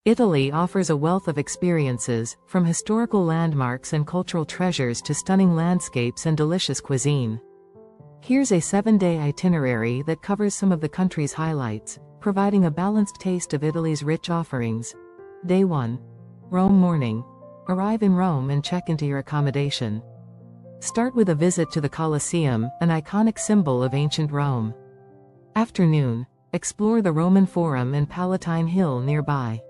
Italy offers a wealth of experiences, from historical landmarks and cultural treasures to stunning landscapes and delicious cuisine. Here's a 7-day itinerary that covers some of the country's highlights, providing a balanced taste of Italy's rich offerings. Day 1. Rome morning. Arrive in Rome and check into your accommodation. Start with a visit to the Colosseum, an iconic symbol of ancient Rome. Afternoon. Explore the Roman Forum and Palatine Hill nearby.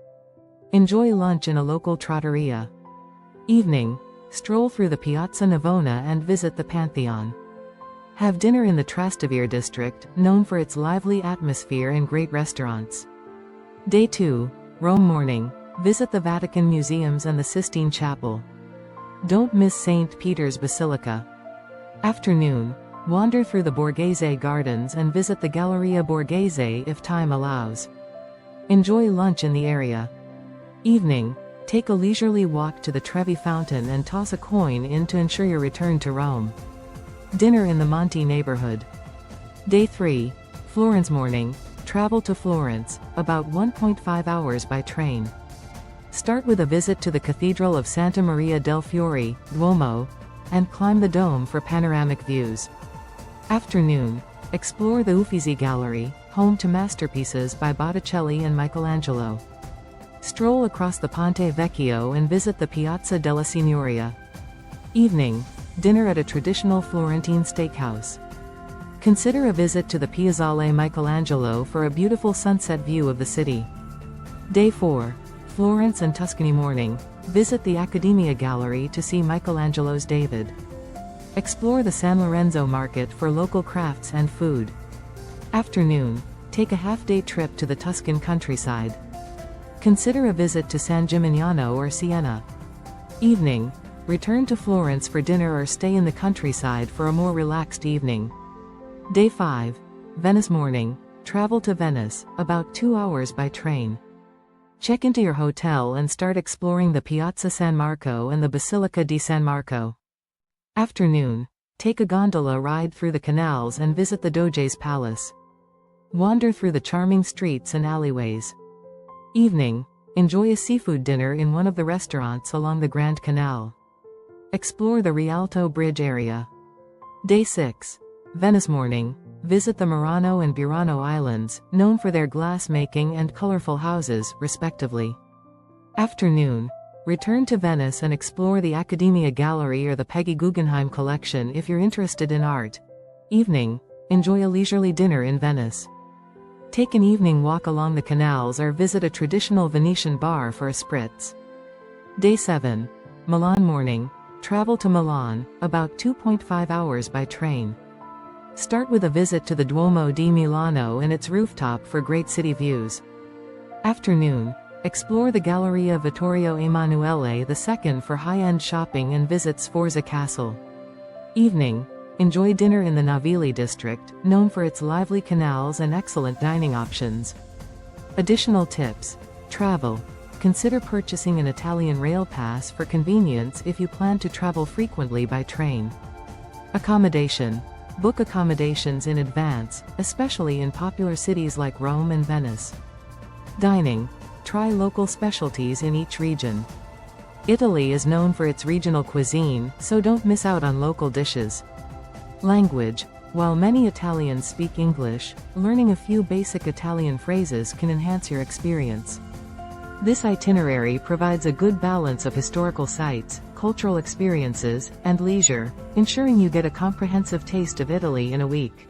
Enjoy lunch in a local trattoria. Evening. Stroll through the Piazza Navona and visit the Pantheon. Have dinner in the Trastevere district, known for its lively atmosphere and great restaurants. Day 2. Rome morning. Visit the Vatican museums and the Sistine Chapel. Don't miss St. Peter's Basilica. Afternoon. Wander through the Borghese Gardens and visit the Galleria Borghese if time allows. Enjoy lunch in the area. Evening. Take a leisurely walk to the Trevi Fountain and toss a coin in to ensure your return to Rome. Dinner in the Monte neighborhood. Day 3. Florence morning. Travel to Florence, about 1.5 hours by train. Start with a visit to the Cathedral of Santa Maria del Fiore, Duomo, and climb the dome for panoramic views. Afternoon. Explore the Uffizi Gallery, home to masterpieces by Botticelli and Michelangelo. Stroll across the Ponte Vecchio and visit the Piazza della Signoria. Evening. Dinner at a traditional Florentine steakhouse. Consider a visit to the Piazzale Michelangelo for a beautiful sunset view of the city. Day 4. Florence and Tuscany morning. Visit the Accademia Gallery to see Michelangelo's David. Explore the San Lorenzo market for local crafts and food. Afternoon. Take a half-day trip to the Tuscan countryside. Consider a visit to San Gimignano or Siena. Evening. Return to Florence for dinner or stay in the countryside for a more relaxed evening. Day 5. Venice morning. Travel to Venice, about 2 hours by train. Check into your hotel and start exploring the Piazza San Marco and the Basilica di San Marco. Afternoon. Take a gondola ride through the canals and visit the Doge's Palace. Wander through the charming streets and alleyways. Evening. Enjoy a seafood dinner in one of the restaurants along the Grand Canal. Explore the Rialto Bridge area. Day 6. Venice morning. Visit the Murano and Burano Islands, known for their glass-making and colorful houses, respectively. Afternoon. Return to Venice and explore the Accademia Gallery or the Peggy Guggenheim Collection if you're interested in art. Evening. Enjoy a leisurely dinner in Venice. Take an evening walk along the canals or visit a traditional Venetian bar for a spritz. Day 7. Milan morning. Travel to Milan, about 2.5 hours by train. Start with a visit to the Duomo di Milano and its rooftop for great city views. Afternoon. Explore the Galleria Vittorio Emanuele II for high-end shopping and visit Sforza Castle. Evening. Enjoy dinner in the Navili district, known for its lively canals and excellent dining options. Additional tips. Travel. Consider purchasing an Italian rail pass for convenience if you plan to travel frequently by train. Accommodation. Book accommodations in advance, especially in popular cities like Rome and Venice. Dining. Try local specialties in each region. Italy is known for its regional cuisine, so don't miss out on local dishes. Language. While many Italians speak English, learning a few basic Italian phrases can enhance your experience. This itinerary provides a good balance of historical sites, cultural experiences, and leisure, ensuring you get a comprehensive taste of Italy in a week.